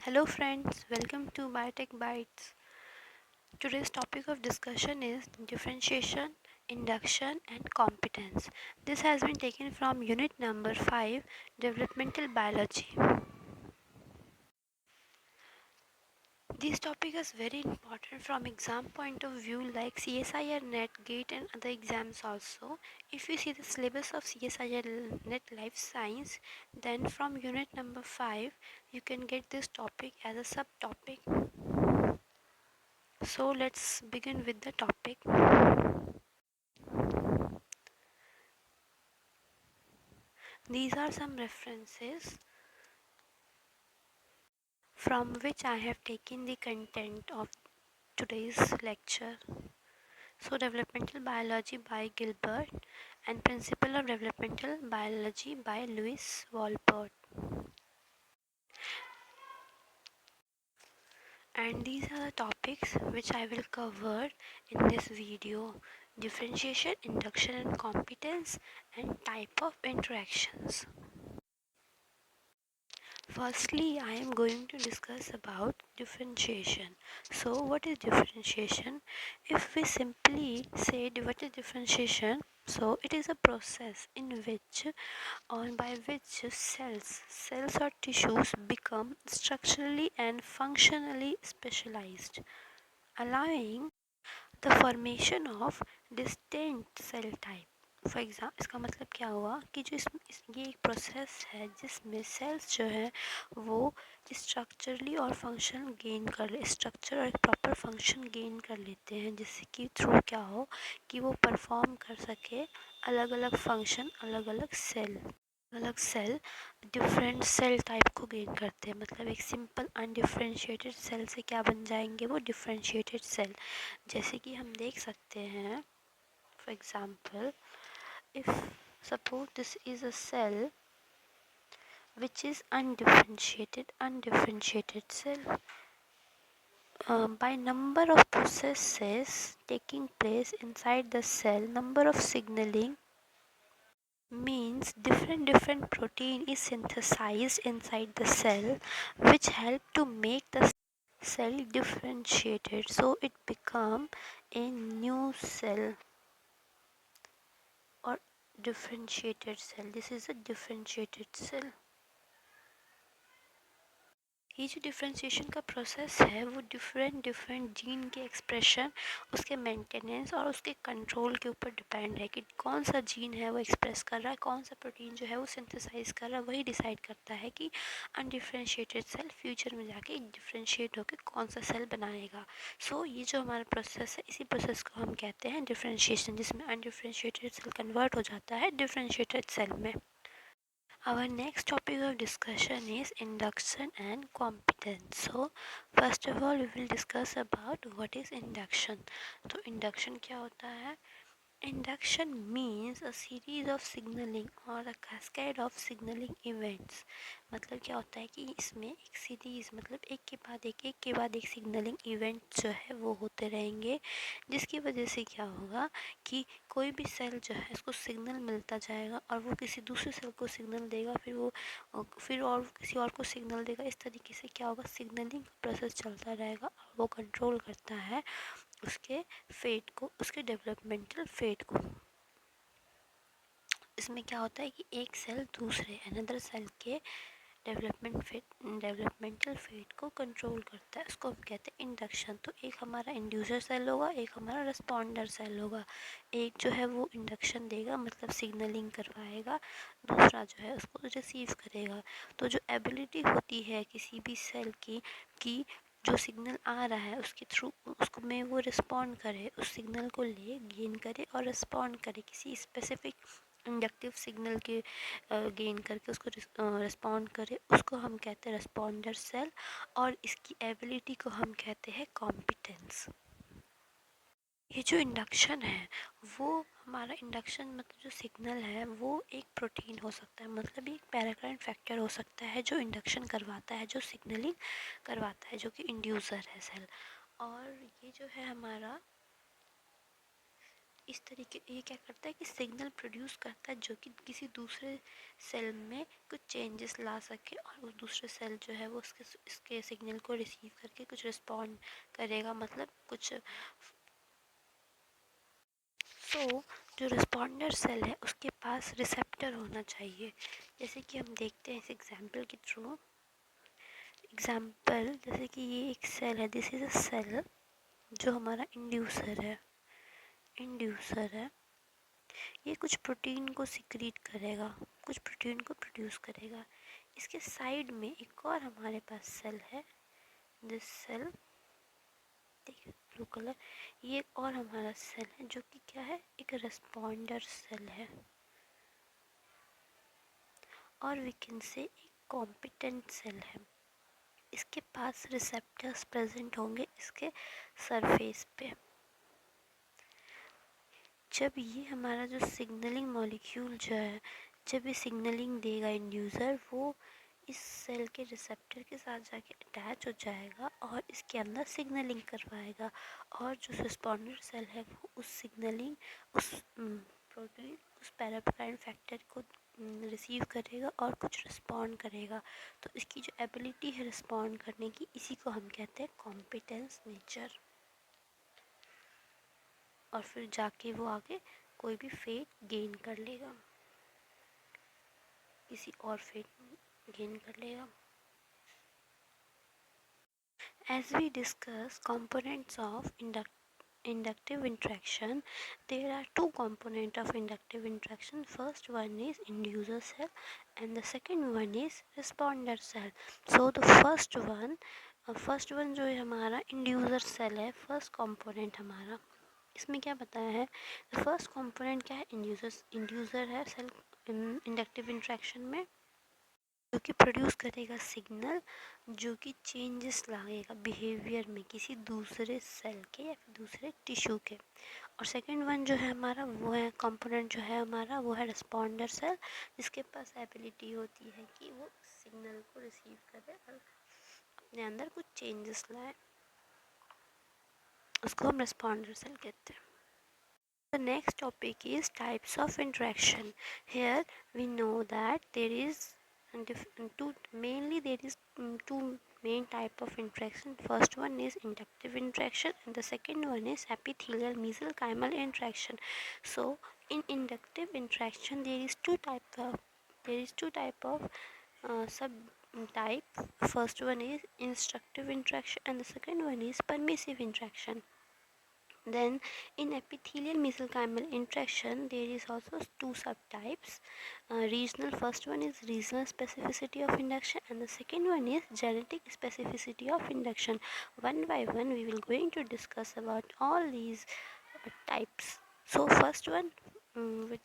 Hello friends, welcome to Biotech Bytes. Today's topic of discussion is differentiation, induction and competence. This has been taken from unit number 5, developmental biology. This topic is very important from exam point of view like CSIR NET, GATE and other exams also. If you see the syllabus of CSIR NET Life Science, then from unit number 5 you can get this topic as a subtopic. So let's begin with the topic. These are some references from which I have taken the content of today's lecture. So developmental biology by Gilbert and principle of developmental biology by Lewis Wolpert. And these are the topics which I will cover in this video: differentiation, induction and competence, and type of interactions. Firstly, I am going to discuss about differentiation. So, what is differentiation? If we simply say what is differentiation, so it is a process in which or by which cells or tissues become structurally and functionally specialized, allowing the formation of distinct cell type. For example इसका मतलब क्या हुआ कि जो ये एक process है जिसमें सेल्स जो है वो स्ट्रक्चरली और फंक्शन गेन कर स्ट्रक्चर और एक प्रॉपर फंक्शन गेन कर लेते हैं, जिससे कि थ्रू क्या हो कि वो परफॉर्म कर सके अलग अलग फंक्शन, अलग अलग सेल डिफरेंट सेल टाइप को गेन करते हैं. मतलब एक सिंपल अनडिफ्रेंशिएटेड सेल से क्या बन जाएंगे, वो डिफ्रेंशिएटेड सेल. जैसे कि हम देख सकते हैं, for example if suppose this is a cell which is undifferentiated cell, by number of processes taking place inside the cell, number of signaling means different protein is synthesized inside the cell which help to make the cell differentiated, so it become a new cell or differentiated cell. This is a differentiated cell. ये जो differentiation का process है वो different gene के expression, उसके maintenance और उसके control के ऊपर डिपेंड है कि कौन सा जीन है वो एक्सप्रेस कर रहा है, कौन सा प्रोटीन जो है वो सिंथेसाइज कर रहा है. वही डिसाइड करता है कि अनडिफ्रेंशिएटेड सेल फ्यूचर में जाके डिफ्रेंशिएट होकर कौन सा सेल बनाएगा. सो ये जो हमारा प्रोसेस है, इसी प्रोसेस को हम कहते हैं डिफ्रेंशिएशन, जिसमें अनडिफ्रेंशिएटेड सेल कन्वर्ट हो जाता है डिफ्रेंशिएटेड सेल में. Our next topic of discussion is induction and competence. So, first of all, we will discuss about what is induction. तो induction क्या होता है? Induction means a series of signaling or a cascade of signaling events. मतलब क्या होता है कि इसमें एक सीरीज, मतलब एक के बाद एक सिग्नलिंग इवेंट जो है वो होते रहेंगे, जिसकी वजह से क्या होगा कि कोई भी सेल जो है इसको सिग्नल मिलता जाएगा और वो किसी दूसरे सेल को सिग्नल देगा, फिर और किसी और को सिग्नल देगा. इस तरीके से क्या होगा, सिग्नलिंग प्रोसेस चलता रहेगा और वो कंट्रोल करता है उसके फेट को, उसके डेवलपमेंटल फेट को. इसमें क्या होता है कि एक सेल दूसरे अनदर सेल के डेवलपमेंटल फेट को कंट्रोल करता है. उसको हम कहते हैं इंडक्शन. तो एक हमारा इंड्यूसर सेल होगा, एक हमारा रिस्पॉन्डर सेल होगा. एक जो है वो इंडक्शन देगा, मतलब सिग्नलिंग करवाएगा, दूसरा जो है उसको रिसीव करेगा. तो जो एबिलिटी होती है किसी भी सेल की कि जो सिग्नल आ रहा है उसके थ्रू उसको में वो रिस्पॉन्ड करे, उस सिग्नल को ले गेन करे और रिस्पॉन्ड करे किसी स्पेसिफिक इंडक्टिव सिग्नल के गेन करके उसको रिस्पॉन्ड करे, उसको हम कहते हैं रिस्पॉन्डर सेल. और इसकी एबिलिटी को हम कहते हैं कॉम्पिटेंस. ये जो इंडक्शन है वो हमारा इंडक्शन मतलब जो सिग्नल है वो एक प्रोटीन हो सकता है, मतलब एक पैराकाइन फैक्टर हो सकता है जो इंडक्शन करवाता है, जो सिग्नलिंग करवाता है, जो कि इंड्यूसर है सेल. और ये जो है हमारा इस तरीके ये क्या करता है कि सिग्नल प्रोड्यूस करता है जो कि किसी दूसरे सेल में कुछ चेंजेस ला सके, और उस दूसरे सेल जो है वो इसके सिग्नल को रिसीव करके कुछ रिस्पॉन्ड करेगा, मतलब कुछ। सो जो रिस्पॉन्डर सेल है उसके पास रिसेप्टर होना चाहिए। जैसे कि हम देखते हैं इस एग्जाम्पल के थ्रू। एग्जाम्पल जैसे कि ये एक सेल है, दिस इज अ सेल जो हमारा इंड्यूसर है। ये कुछ प्रोटीन को सिक्रीट करेगा, कुछ प्रोटीन को प्रोड्यूस करेगा। इसके साइड में एक और हमारे पास सेल है, दिस सेल, देखिए ब्लू कलर, ये एक और हमारा सेल है जो कि क्या है, एक रिस्पॉन्डर सेल है, और वी कैन से एक कॉम्पिटेंट सेल है। इसके पास रिसेप्टर्स प्रेजेंट होंगे इसके सरफेस पे। जब ये हमारा जो सिग्नलिंग मॉलिक्यूल जो है, जब ये सिग्नलिंग देगा इंड्यूसर, वो इस सेल के रिसेप्टर के साथ जाके अटैच हो जाएगा और इसके अंदर सिग्नलिंग करवाएगा, और जो रिस्पॉन्डर सेल है वो उस सिग्नलिंग, उस प्रोटीन, उस पैराप्लाइन फैक्टर को रिसीव करेगा और कुछ रिस्पॉन्ड करेगा। तो इसकी जो एबिलिटी है रिस्पॉन्ड करने की, इसी को हम कहते हैं कॉम्पिटेंस नेचर। और फिर जाके वो आगे कोई भी फेट गेन कर लेगा, किसी और फेट गेन कर लेगा। As we discuss components of inductive interaction, there are two components of inductive interaction. First one is inducer cell and the second one is responder cell. So the first one जो है हमारा inducer cell है, first component हमारा। इसमें क्या बताया है, first component क्या है, इंड्यूसर है सेल इंडक्टिव इंट्रैक्शन में, जो कि प्रोड्यूस करेगा सिग्नल, जो कि चेंजेस लाएगा बिहेवियर में किसी दूसरे सेल के या फिर दूसरे टिश्यू के। और सेकंड वन जो है हमारा, वो है कंपोनेंट जो है हमारा, वो है रिस्पॉन्डर सेल, जिसके पास एबिलिटी होती है कि वो सिग्नल को रिसीव करे और अपने अंदर कुछ चेंजेस लाए, उसको हम रिस्पॉन्डर सेल कहते हैं। The next topic is types of interaction. Here we know that there is two main type of interaction. First one is inductive interaction and the second one is epithelial mesenchymal interaction. So in inductive interaction there is two type of subtype. First one is instructive interaction and the second one is permissive interaction. Then in epithelial mesenchymal interaction there is also two subtypes. Regional, first one is regional specificity of induction and the second one is genetic specificity of induction. One by one we will going to discuss about all these types. So first one we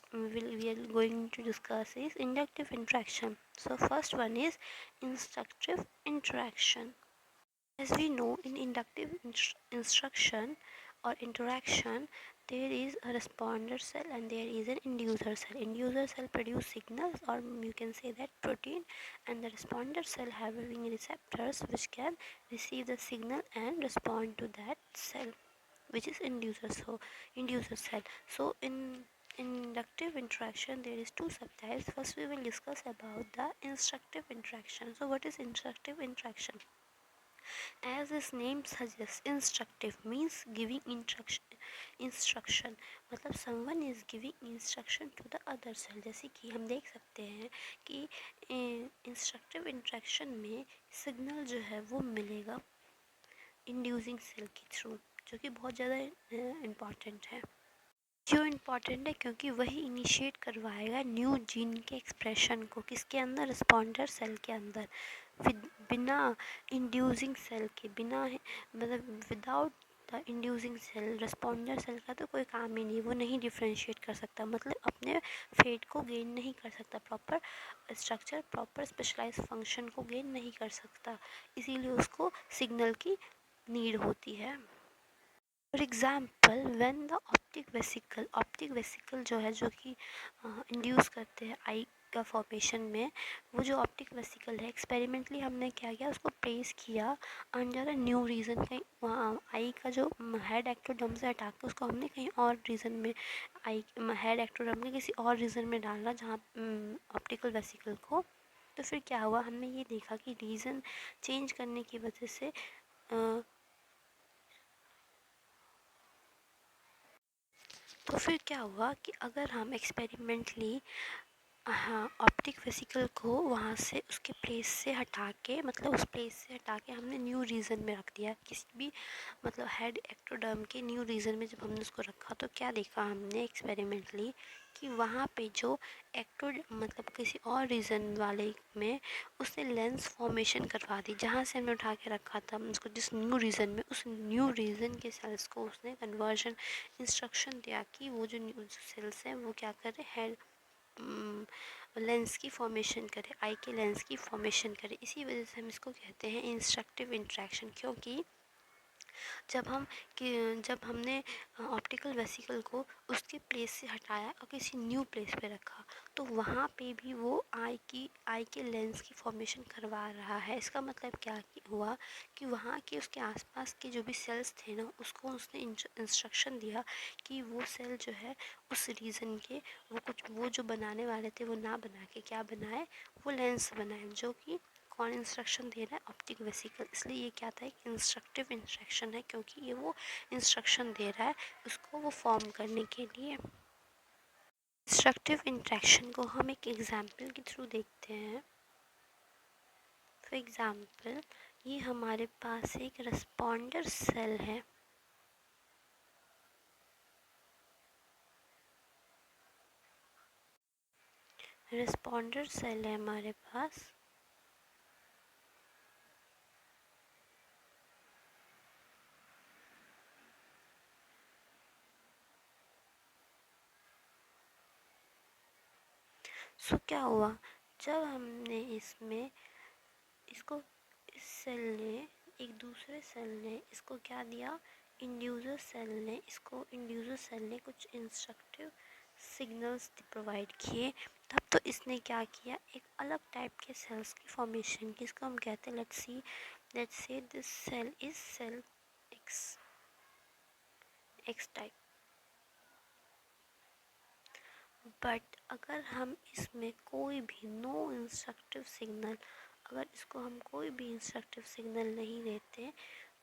are going to discuss is inductive interaction. So first one is instructive interaction. As we know, in inductive instruction or interaction, there is a responder cell and there is an inducer cell. Inducer cell produce signals, or you can say that protein, and the responder cell having receptors which can receive the signal and respond to that cell, which is inducer cell. So in inductive interaction there is two subtypes. First we will discuss about the instructive interaction. So what is instructive interaction? As its name suggests, instructive means giving instruction, मतलब someone is giving instruction to the other cell। जैसे कि हम देख सकते हैं कि instructive interaction में signal जो है वो मिलेगा इंड्यूसिंग सेल के थ्रू, जो कि बहुत ज़्यादा इम्पॉर्टेंट है। क्यों इम्पॉर्टेंट है? क्योंकि वही इनिशिएट करवाएगा न्यू जीन के एक्सप्रेशन को, किसके अंदर, रिस्पॉन्डर सेल के अंदर, बिना इंड्यूसिंग सेल के, बिना मतलब without the inducing cell responder cell का तो कोई काम ही नहीं, वो नहीं डिफ्रेंशिएट कर सकता, मतलब अपने फेट को गेन नहीं कर सकता, proper structure, proper specialise function को गेन नहीं कर सकता, इसीलिए उसको सिग्नल की नीड होती है। For example when the optic vesicle जो है, जो कि इंड्यूस करते हैं आई का फॉर्मेशन में वो जो ऑप्टिक वेसिकल है, एक्सपेरिमेंटली हमने क्या किया, उसको प्लेस किया अंडर अ न्यू रीजन। कहीं वहाँ आई का जो हेड एक्टोडर्म से हटा के उसको हमने कहीं और रीजन में, आई हेड एक्टोडर्म के किसी और रीजन में डाला जहाँ ऑप्टिकल वेसिकल को। तो फिर क्या हुआ, हमने ये देखा कि रीज़न चेंज करने की वजह से तो फिर क्या हुआ कि अगर हम एक्सपेरिमेंटली, हाँ, ऑप्टिक वेसिकल को वहाँ से उसके प्लेस से हटा के, मतलब उस प्लेस से हटा के हमने न्यू रीजन में रख दिया, किसी भी मतलब हेड एक्टोडर्म के न्यू रीजन में जब हमने उसको रखा तो क्या देखा हमने एक्सपेरिमेंटली कि वहाँ पे जो मतलब किसी और रीजन वाले में उसने लेंस फॉर्मेशन करवा दी, जहाँ से हमने उठा के रखा था उसको जिस न्यू रीजन में, उस न्यू रीजन के सेल्स को उसने कन्वर्जन इंस्ट्रक्शन दिया कि वो जो न्यू सेल्स हैं वो क्या करें, हेड लेंस की फॉर्मेशन करे, आई के लेंस की फॉर्मेशन करे। इसी वजह से हम इसको कहते हैं इंस्ट्रक्टिव इंट्रैक्शन, क्योंकि जब हम कि जब हमने ऑप्टिकल वेसिकल को उसके प्लेस से हटाया और किसी न्यू प्लेस पे रखा तो वहाँ पे भी वो आई के लेंस की फॉर्मेशन करवा रहा है। इसका मतलब क्या हुआ कि वहाँ के उसके आसपास के जो भी सेल्स थे ना, उसको उसने इंस्ट्रक्शन दिया कि वो सेल जो है उस रीजन के वो जो बनाने वाले थे वो ना बना के क्या बनाए, वो लेंस बनाए। जो कि कौन इंस्ट्रक्शन दे रहा है, ऑप्टिक वेसिकल। इसलिए ये क्या था, एक इंस्ट्रक्टिव इंस्ट्रक्शन है, क्योंकि ये वो इंस्ट्रक्शन दे रहा है उसको वो फॉर्म करने के लिए। इंस्ट्रक्टिव इंट्रैक्शन को हम एक एग्जाम्पल के थ्रू देखते हैं। फॉर एग्जाम्पल, ये हमारे पास एक रिस्पॉन्डर सेल है। रिस्पॉन्डर सेल है हमारे पास। सो क्या हुआ, जब हमने इसको इस सेल ने, एक दूसरे सेल ने इसको क्या दिया, इंड्यूसर सेल ने कुछ इंस्ट्रक्टिव सिग्नल्स प्रोवाइड किए। तब तो इसने क्या किया, एक अलग टाइप के सेल्स की फॉर्मेशन की। इसको हम कहते हैं, let's say this cell is cell X type. But अगर हम इसमें कोई भी नो इंस्ट्रक्टिव सिग्नल, अगर इसको हम कोई भी इंस्ट्रक्टिव सिग्नल नहीं देते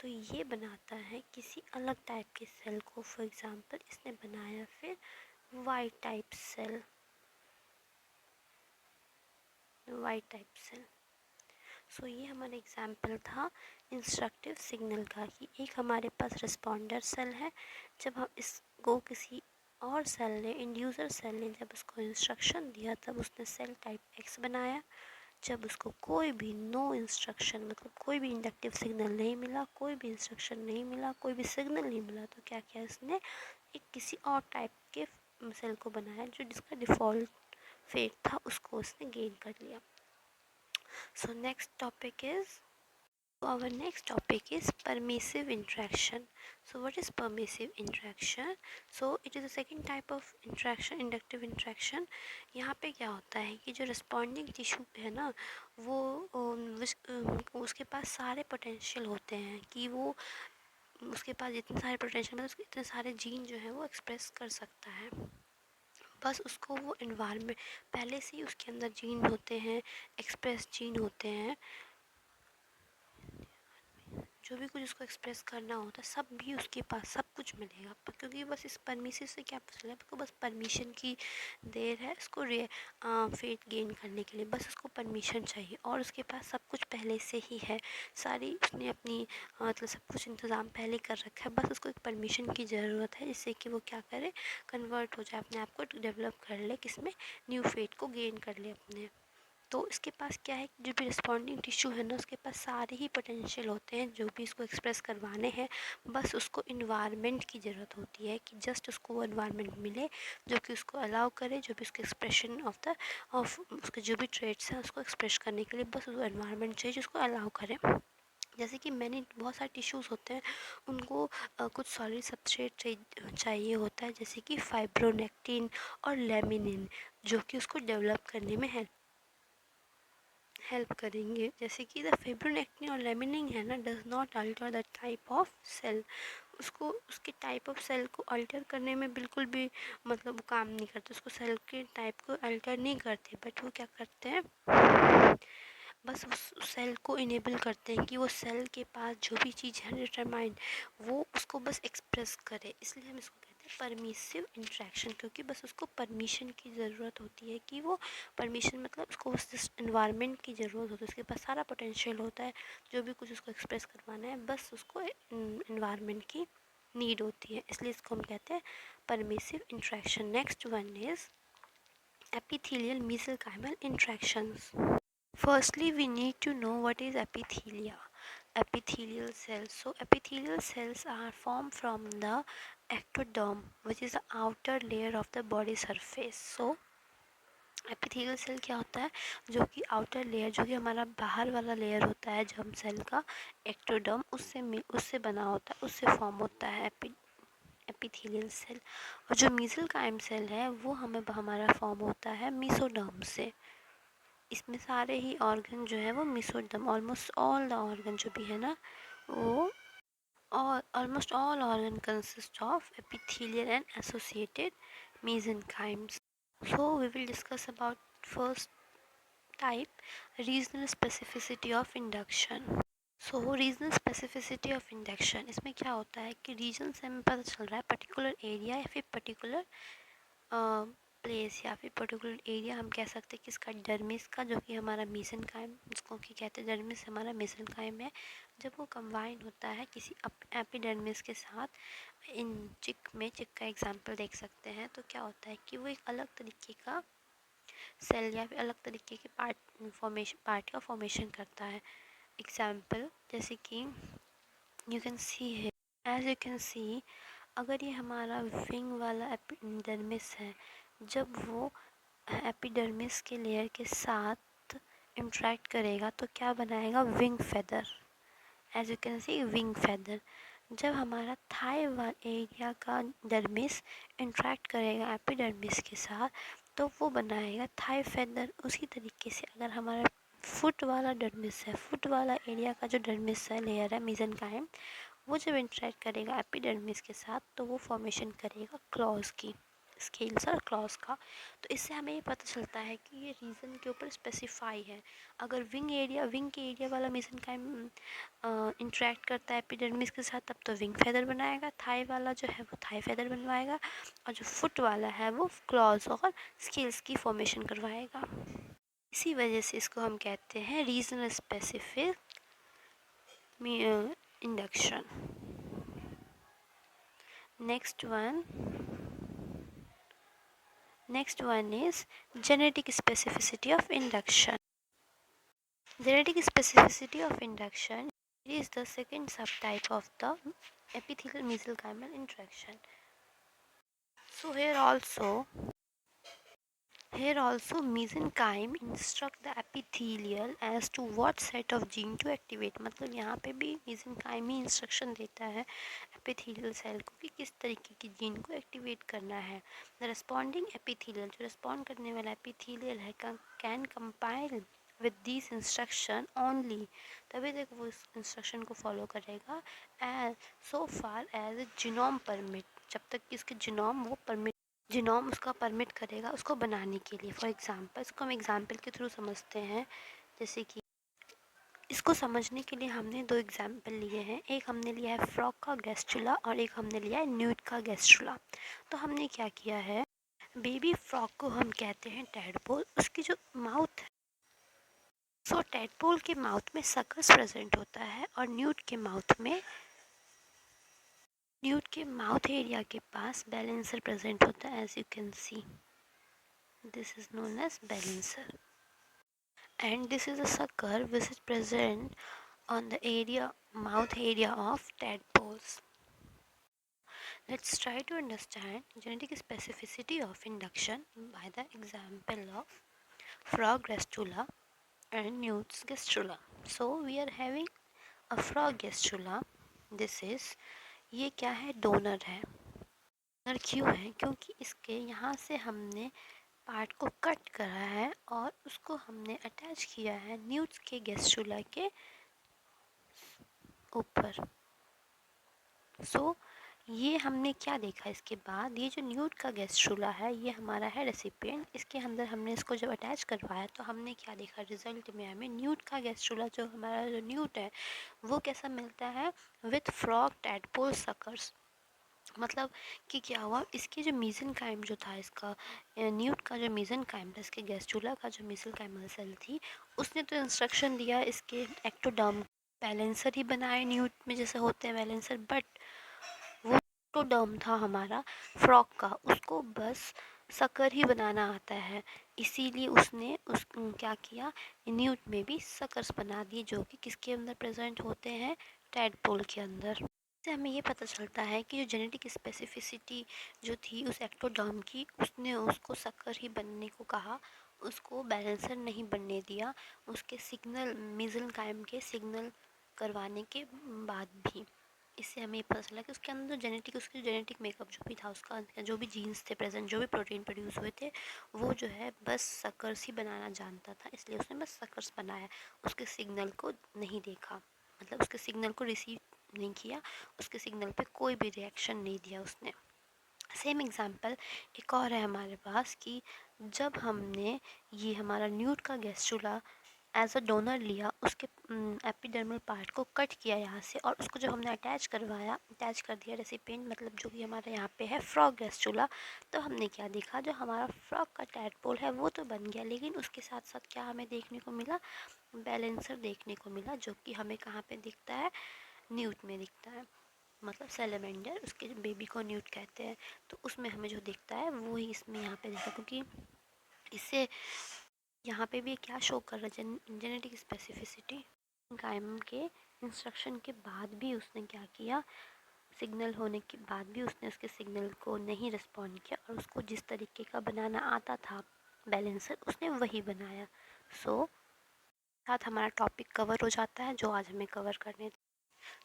तो ये बनाता है किसी अलग टाइप के सेल को। फॉर एग्जांपल, इसने बनाया फिर वाई टाइप सेल, सो ये हमारा एग्जाम्पल था इंस्ट्रक्टिव सिग्नल का कि एक हमारे पास रिस्पॉन्डर सेल है, जब हम इसको किसी और सेल ने, इंड्यूसर सेल ने जब उसको इंस्ट्रक्शन दिया तब उसने सेल टाइप एक्स बनाया। जब उसको कोई भी नो इंस्ट्रक्शन, मतलब कोई भी इंडक्टिव सिग्नल नहीं मिला, कोई भी इंस्ट्रक्शन नहीं मिला, कोई भी सिग्नल नहीं मिला, तो क्या किया इसने, एक किसी और टाइप के सेल को बनाया जो जिसका डिफ़ॉल्ट फेट था उसको उसने गेन कर लिया। So our next topic is permissive interaction. So what is permissive interaction? So it is the second type of interaction, inductive interaction. यहाँ पे क्या होता है कि जो responding tissue है ना, वो उसके पास सारे potential होते हैं कि वो उसके पास जितने सारे पोटेंशियल, मतलब इतने सारे जीन जो है वो एक्सप्रेस कर सकता है। बस उसको वो एनवायरनमेंट, पहले से ही उसके अंदर जीन होते हैं, एक्सप्रेस जीन होते हैं, जो भी कुछ उसको एक्सप्रेस करना होता है सब भी उसके पास सब कुछ मिलेगा। क्योंकि बस इस परमिशन से क्या पता चला, उसको बस परमिशन की देर है, इसको फेट गेन करने के लिए बस उसको परमिशन चाहिए और उसके पास सब कुछ पहले से ही है। सारी उसने अपनी मतलब सब कुछ इंतज़ाम पहले कर रखा है, बस उसको एक परमिशन की ज़रूरत है जिससे कि वो क्या करे, कन्वर्ट हो जाए, अपने आप को डेवलप कर ले, किसमें, न्यू फेट को गेन कर ले अपने। तो इसके पास क्या है, जो भी रिस्पॉन्डिंग टिश्यू है ना, उसके पास सारे ही पोटेंशियल होते हैं जो भी इसको एक्सप्रेस करवाने हैं। बस उसको इन्वायरमेंट की ज़रूरत होती है कि जस्ट उसको वो इन्वायरमेंट मिले जो कि उसको अलाउ करे, जो भी उसके एक्सप्रेशन ऑफ उसके जो भी ट्रेड्स हैं उसको एक्सप्रेस करने के लिए बस वो इन्वायरमेंट चाहिए जिसको अलाउ करे। जैसे कि मैंने बहुत सारे टिश्यूज़ होते हैं, उनको कुछ सॉलिड सबस्ट्रेट चाहिए होता है, जैसे कि फाइब्रोनेक्टिन और लेमिनिन। जो कि उसको डेवलप करने में हेल्प करेंगे। जैसे कि द फिब्रोनेक्टिन और लेमिनिन है ना, does not alter the type of cell, उसको उसके टाइप ऑफ सेल को अल्टर करने में बिल्कुल भी मतलब काम नहीं करते, उसको सेल के टाइप को अल्टर नहीं करते, बट वो क्या करते हैं, बस उस सेल को इनेबल करते हैं कि वो सेल के पास जो भी चीज़ है डिटरमाइंड, वो उसको बस एक्सप्रेस करे। इसलिए हम इसको कहते हैं परमिसिव इंट्रैक्शन, क्योंकि बस उसको परमिशन की ज़रूरत होती है कि वो परमिशन मतलब उसको उस इन्वायरमेंट की ज़रूरत होती है, उसके पास सारा पोटेंशियल होता है, जो भी कुछ उसको एक्सप्रेस करवाना है बस उसको इन्वायरमेंट की नीड होती है, इसलिए इसको हम कहते हैं permissive interaction. Next one is epithelial mesenchymal interactions. Firstly, we need to know what is epithelia. Epithelial cells. So, epithelial cells are formed from the ectoderm, which is the outer layer of the body surface. So, epithelial cell क्या होता है, जो कि outer layer, जो कि हमारा बाहर वाला लेयर होता है जर्म सेल का, एक्टोडर्म, उससे बना होता है, उससे फॉर्म होता है एपिथेलियल सेल। और जो मीसेंकाइम सेल है वो हमारा फॉर्म होता है मीसोडर्म से। इसमें सारे ही ऑर्गन जो है वो mesoderm, almost all the organ जो भी है ना, वो almost all organ consist of epithelial and associated mesenchymes. So we will discuss about first type, regional specificity of induction. So regional specificity of induction, इसमें क्या होता है कि रीजन से हमें पता चल रहा है पर्टिकुलर एरिया या फिर पर्टिकुलर प्लेस या फिर पर्टिकुलर एरिया, हम कह सकते हैं कि इसका डर्मिस का, जो कि हमारा मेसेनकाइम, जिसको कि कहते हैं डर्मिस हमारा मेसेनकाइम है, जब वो कंबाइन होता है किसी एपिडर्मिस के साथ, इन चिक का एग्जांपल देख सकते हैं, तो क्या होता है कि वो एक अलग तरीके का सेल या फिर अलग तरीके के पार्ट का फॉर्मेशन करता है। एग्जाम्पल जैसे कि यू कैन सी है, एज यू कैन सी, अगर ये हमारा विंग वाला एपिडर्मिस है, जब वो एपिडर्मिस के लेयर के साथ इंटरेक्ट करेगा तो क्या बनाएगा, wing feather. As you can see wing feather. जब हमारा थाई एरिया का डर्मिस इंटरेक्ट करेगा एपिडर्मिस के साथ तो वो बनाएगा थाई फेदर। उसी तरीके से अगर हमारा फुट वाला डर्मिस है, फुट वाला एरिया का जो डर्मिस है, लेयर है मेसेनकाइम, वो जब इंटरेक्ट करेगा एपिडर्मिस के साथ तो वो फॉर्मेशन करेगा क्लॉज की, स्केल्स और क्लॉज का। तो इससे हमें ये पता चलता है कि ये रीजन के ऊपर स्पेसिफाई है। अगर विंग के एरिया वाला मेसेनकाइम इंटरेक्ट करता है एपिडर्मिस के साथ तब तो विंग फेदर बनाएगा, थाई वाला जो है वो थाई फेदर बनवाएगा, और जो फुट वाला है वो क्लॉज और स्केल्स की फॉर्मेशन करवाएगा। इसी वजह से इसको हम कहते हैं regional specific induction. Next one is genetic specificity of induction. Genetic specificity of induction is the second subtype of the epithelial mesenchymal interaction. So here also mesenchyme instruct the epithelial as to what set of gene to activate. मतलब यहाँ पे भी mesenchyme ही instruction देता है epithelial cell को कि किस तरीके की जीन को एक्टिवेट करना है। The responding epithelial, जो respond करने वाला epithelial है, can compile with these instruction only, तभी तक वो इस instruction को follow करेगा, as so far as genome permit, जब तक कि इसके genome वो जिनोम उसका परमिट करेगा उसको बनाने के लिए। फॉर एग्जांपल, इसको हम एग्जांपल के थ्रू समझते हैं। जैसे कि इसको समझने के लिए हमने दो एग्जांपल लिए हैं, एक हमने लिया है फ्रॉग का गैस्ट्रुला और एक हमने लिया है न्यूट का गैस्ट्रुला। तो हमने क्या किया है, बेबी फ्रॉग को हम कहते हैं टैडपोल, उसकी जो माउथ है, सो टैडपोल के माउथ में सकस प्रेजेंट होता है और न्यूट के माउथ एरिया के पास बैलेंसर प्रेजेंट होता है। As you can see, this is known as balancer, and this is a sucker which is present on the mouth area of tadpoles. Let's try to understand genetic specificity of induction by the example of frog gastrula and newt's gastrula. So we are having a frog gastrula. This is, ये क्या है, donor है। Donor क्यों है, क्योंकि इसके यहाँ से हमने पार्ट को कट करा है और उसको हमने अटैच किया है न्यूट के गैस चूल्हा के ऊपर। सो ये हमने क्या देखा इसके बाद, ये जो न्यूट का गैस चूल्हा है ये हमारा है रेसिपिएंट, इसके अंदर हमने इसको जब अटैच करवाया तो हमने क्या देखा, रिजल्ट में हमें न्यूट का गैस चूल्हा जो हमारा जो न्यूट है वो कैसा मिलता है, विथ फ्रॉग टैडपोल सकर्स। मतलब कि क्या हुआ, इसके जो मीजन काइम जो था, इसका न्यूट का जो मीजन काइम था, इसके गैस चूल्हा का जो मीजन काइमल सेल थी, उसने तो इंस्ट्रक्शन दिया इसके एक्टोडर्म बैलेंसर ही बनाए न्यूट में जैसे होते हैं बैलेंसर, बट वो तो डर्म था हमारा फ्रॉक का, उसको बस सकर ही बनाना आता है, इसीलिए उसने क्या किया, न्यूट में भी सकर्स बना दिए जो कि किसके अंदर प्रेजेंट होते हैं, टैडपोल के अंदर। इससे हमें ये पता चलता है कि जो जेनेटिक स्पेसिफिसिटी जो थी उस एक्टोडर्म की, उसने उसको सकर ही बनने को कहा, उसको बैलेंसर नहीं बनने दिया, उसके सिग्नल मिजल कायम के सिग्नल करवाने के बाद भी। इससे हमें पता चला कि उसके अंदर जेनेटिक, उसकी जेनेटिक मेकअप जो भी था, उसका जो भी जीन्स थे प्रेजेंट, जो भी प्रोटीन प्रोड्यूस हुए थे, वो जो है बस सकर्स ही बनाना जानता था, इसलिए उसने बस सकर्स बनाया, उसके सिग्नल को नहीं देखा, मतलब उसके सिग्नल को रिसीव नहीं किया, उसके सिग्नल पे कोई भी रिएक्शन नहीं दिया उसने। सेम एग्जाम्पल एक और है हमारे पास कि जब हमने ये हमारा न्यूट का गैस चूल्हा एज अ डोनर लिया, उसके एपिडर्मल पार्ट को कट किया यहाँ से, और उसको जब हमने अटैच करवाया, अटैच कर दिया रेसिपिएंट, मतलब जो कि हमारे यहाँ पे है फ्रॉग गैस चूल्हा, तो हमने क्या देखा, जो हमारा फ्रॉग का टैडपोल है वो तो बन गया, लेकिन उसके साथ साथ क्या हमें देखने को मिला, बैलेंसर देखने को मिला, जो कि हमें कहाँ पे दिखता है, न्यूट में दिखता है, मतलब सेलेमेंडर, उसके बेबी को न्यूट कहते हैं, तो उसमें हमें जो दिखता है वो ही इसमें यहाँ पे दिखता है, क्योंकि इससे यहाँ पे भी क्या शो कर रहा है, जेनेटिक स्पेसिफिसिटी। कायम के इंस्ट्रक्शन के बाद भी उसने क्या किया, सिग्नल होने के बाद भी उसने उसके सिग्नल को नहीं रिस्पॉन्ड किया, और उसको जिस तरीके का बनाना आता था बैलेंसर, उसने वही बनाया। सो साथ हमारा टॉपिक कवर हो जाता है जो आज हमें कवर करने थे।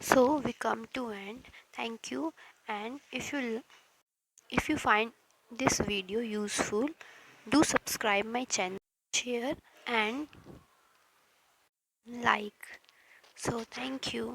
So we come to end, thank you, and if you find this video useful, do subscribe my channel, share and like. So thank you.